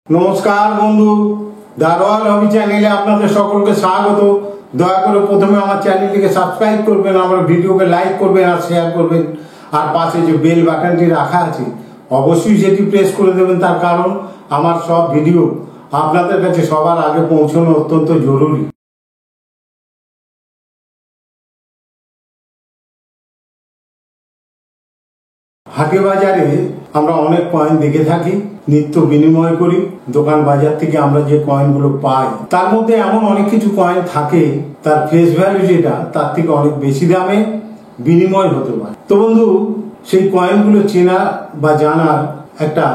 নমস্কার বন্ধু, দারোয়ান হবি চ্যানেলে আপনাদের সকলকে স্বাগত। দয়া করে প্রথমে আমার চ্যানেলটিকে সাবস্ক্রাইব করবেন, আমার ভিডিওকে লাইক করবেন আর শেয়ার করবেন, আর পাশে যে বেল বাটনটি রাখা আছে অবশ্যই সেটি প্রেস করে দেবেন। তার কারণ আমার সব ভিডিও আপনাদের কাছে সবার আগে পৌঁছানো অত্যন্ত জরুরি। হাটে বাজারে আমরা অনেক কয়েন দেখে থাকি, নিত্য বিনিময় করি। দোকান বাজার থেকে আমরা যে কয়েনগুলো পাই তার মধ্যে এমন অনেক কিছু কয়েন থাকে তার ফেস ভ্যালু যেটা তার থেকে অনেক বেশি দামে বিনিময় হতে পারে। তো বন্ধু, সেই কয়েনগুলো চেনা বা জানার একটা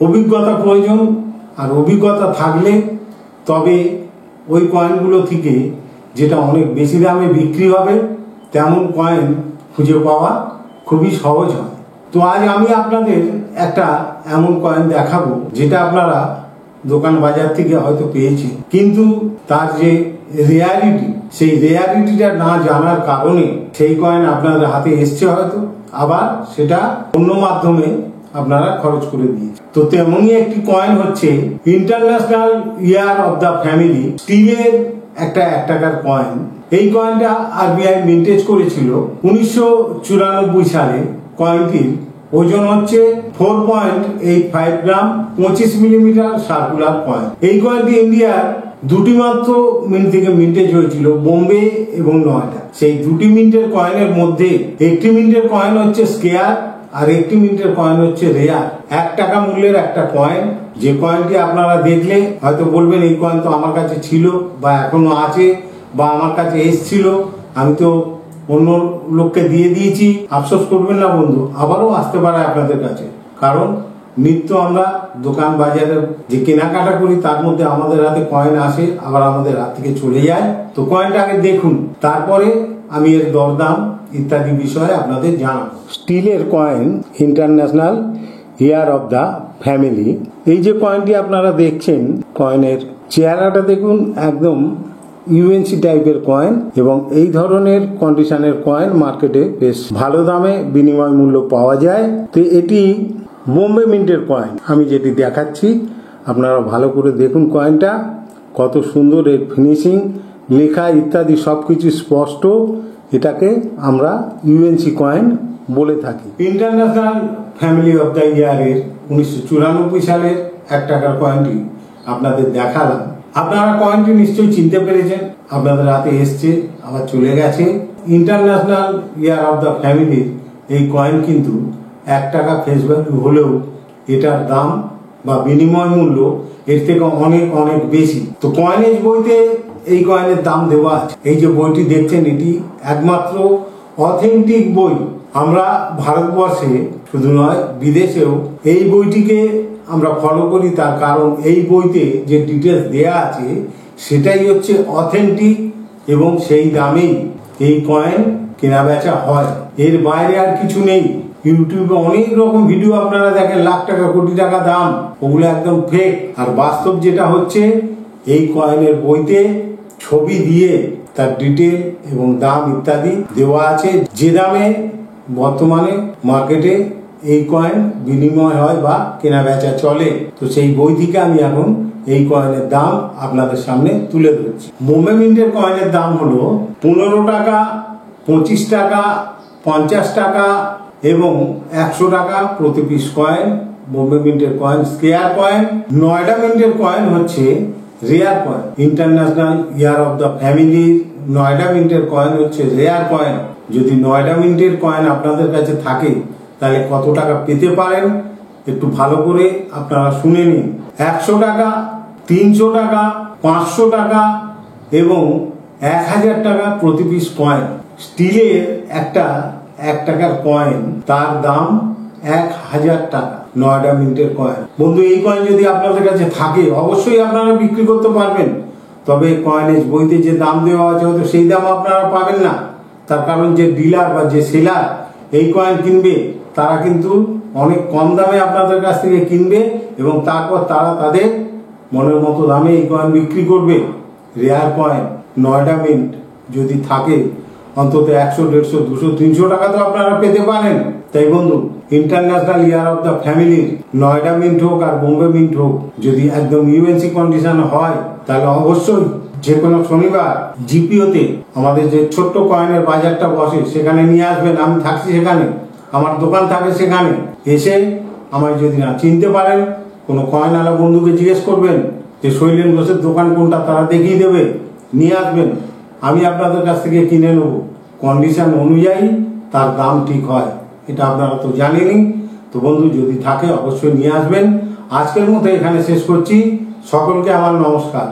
অভিজ্ঞতা প্রয়োজন, আর অভিজ্ঞতা থাকলে তবে ওই কয়েনগুলো থেকে যেটা অনেক বেশি দামে বিক্রি হবে তেমন কয়েন খুঁজে পাওয়া খুবই সহজ হয়। তো আজ আমি আপনাদের একটা এমন কয়েন দেখাবো যেটা আপনারা দোকান বাজার থেকে হয়তো পেয়েছেন, কিন্তু তার যে রিয়ালিটি সেই রিয়ালিটিটা না জানার কারণে সেই কয়েন আপনাদের হাতে এসছে হয়তো, আবার সেটা অন্য মাধ্যমে আপনারা খরচ করে দিয়েছেন। তো তেমনই একটি কয়েন হচ্ছে international year of the family, স্টিলের একটা 1 টাকার কয়েন। এই কয়েনটা আরবিআই মিন্টেজ করেছিল 1994 সালে। কয়েনটির ওজন হচ্ছে 4.85 গ্রাম, 25 মিলিমিটার সার্কুলার কয়েন। এই কয়েনটি ইন্ডিয়ার দুটি মাত্র মিন্ট থেকে মিন্টেজ হয়েছিল, বোম্বে এবং নয়ডা। সেই দুটি মিন্টের কয়েনের মধ্যে একটি মিন্টের কয়েন হচ্ছে স্কেয়ার আর একটি মিন্টের কয়েন হচ্ছে রেয়ার। 1 টাকা মূল্যের একটা কয়েন, যে কয়েনটি আপনারা দেখলে হয়তো বলবেন এই কয়েন তো আমার কাছে ছিল বা এখনো আছে বা আমার কাছে এসছিল, আমি তো অন্য লোককে দিয়ে দিয়েছি। আফসোস করবেন না বন্ধু, আবারও আসতে পারে আপনাদের কাছে, কারণ নিত্য আমরা দোকান বাজারে যে কেনাকাটা করি তার মধ্যে আমাদের হাতে কয়েন আসে, আবার আমাদের হাত থেকে চলে যায়। তো কয়েনটা আগে দেখুন, তারপরে আমি এর দরদাম ইত্যাদি বিষয়ে আপনাদের জানাবো। স্টিলের coin international year of the family. এই যে কয়েনটি আপনারা দেখছেন, কয়েনের চেহারাটা দেখুন, একদম ইউএনসি টাইপের কয়েন, এবং এই ধরনের কন্ডিশনের কয়েন মার্কেটে বেশ ভালো দামে বিনিময় মূল্য পাওয়া যায়। তো এটি বোম্বে মিন্টের কয়েন। আমি যেটি দেখাচ্ছি আপনারা ভালো করে দেখুন, কয়েনটা কত সুন্দর, এর ফিনিশিং, লেখা ইত্যাদি সবকিছু স্পষ্ট। এটাকে আমরা ইউএনসি কয়েন বলে থাকি। ইন্টারন্যাশনাল ফ্যামিলি অফ দ্য ইয়ারের 1994 সালের 1 টাকার কয়েনটি আপনাদের দেখালাম। আপনারা কয়েনটি নিশ্চয়ই চিনতে পেরেছেন, আপনাদের হাতে এসছে আবার চলে গেছে। ইন্টারন্যাশনাল ইয়ার অফ দ্য ফ্যামিলির এই কয়েন কিন্তু 1 টাকা ফেস ভ্যালু হলেও এটার দাম বা বিনিময় মূল্য এর থেকে অনেক অনেক বেশি। তো কয়েনেজ বইতে এই কয়েনের দাম দেওয়া আছে। এই যে বইটি দেখছেন, এটি একমাত্র অথেন্টিক বই। আমরা ভারতবর্ষে শুধু নয়, বিদেশেও এই বইটিকে আমরা ফলো করি, তার কারণ এই বইতে যে ডিটেলস দেয়া আছে সেটাই হচ্ছে অথেন্টিক, এবং সেই দামেই এই কয়েন কেনা বেচা হয়। এর বাইরে আর কিছু নেই। ইউটিউবে অনেক রকম ভিডিও আপনারা দেখেন, লাখ টাকা কোটি টাকা দাম, ওগুলো একদম ফেক। আর বাস্তব যেটা হচ্ছে, এই কয়েনের বইতে ছবি দিয়ে তার ডিটেল এবং দাম ইত্যাদি দেওয়া আছে, যে দামে বর্তমানে মার্কেটে এই কয়েন বিনিময় হয় বা কেনা বেচা চলে। তো সেই বই থেকে আমি এখন এই কয়েনের দাম আপনাদের সামনে তুলে ধরছি। বোম্বে মিন্টের কয়েনের দাম হলো 15 টাকা, 25 টাকা, 50 টাকা এবং 100 টাকা প্রতি পিস কয়েন বোম্বে মিন্টের কয়েন। স্কেয়ার কয়েন, নয়ডা মিন্টের কয়েন হচ্ছে rare coin. International year of the ফ্যামিলির নয়ডা মিন্টের কয়েন হচ্ছে রেয়ার কয়েন। যদি নয়ডা মিন্টের কয়েন আপনাদের কাছে থাকে তাহলে কত টাকা পেতে পারেন একটু ভালো করে আপনারা শুনে নিন। 100 টাকা, 300 টাকা, 500 টাকা এবং 1000 টাকা প্রতি পিস কয়েন। স্টিলের একটা 1 টাকার কয়েন, তার দাম 1000 টাকা, নয়ডা মিন্টের কয়েন। বন্ধু, এই কয়েন যদি আপনাদের কাছে থাকে অবশ্যই আপনারা বিক্রি করতে পারবেন, তবে কয়েনেজ বইতে যে দাম দেওয়া আছে হয়তো সেই দাম আপনারা পাবেন না। তার কারণ যে ডিলার বা যে সেলার এই কয়েন কিনবে তারা কিন্তু অনেক কম দামে আপনাদের কাছ থেকে কিনবে, এবং তারপর তারা তাদের মনের মতো দামে এই কয়েন বিক্রি করবে। রেয়ার কয়েন নয়ডা মিন্ট যদি থাকে অন্তত 100, 150, 200, 300 টাকা তো আপনারা পেতে পারেন। তাই বন্ধু, ইন্টারন্যাশনাল ইয়ার অফ দ্য ফ্যামিলির নয়ডা মিন্ট হোক আর বোম্বে মিন্ট হোক যদি একদম ইউএনসি কন্ডিশন হয় তাহলে অবশ্যই যে কোনো শনিবার জিপিওতে আমাদের যে ছোট্ট কয়েনের বাজারটা বসে সেখানে নিয়ে আসবেন। আমি থাকছি সেখানে, আমার দোকান থাকে সেখানে। এসে আমায় যদি না চিনতে পারেন কোনো কয়েনওয়ালা বন্ধুকে জিজ্ঞেস করবেন যে শৈলেন ঘোষের দোকান কোনটা, তারা দেখিয়ে দেবে, নিয়ে আসবেন। আমি আপনাদের কাছ থেকে কিনে নেব, কন্ডিশন অনুযায়ী তার দাম ঠিক হয়, এটা আপনারা তো জানেনই। তো বন্ধু যদি থাকে অবশ্যই নিয়ে আসবেন। আজকের মতো এখানে শেষ করছি। সকলকে আমার নমস্কার।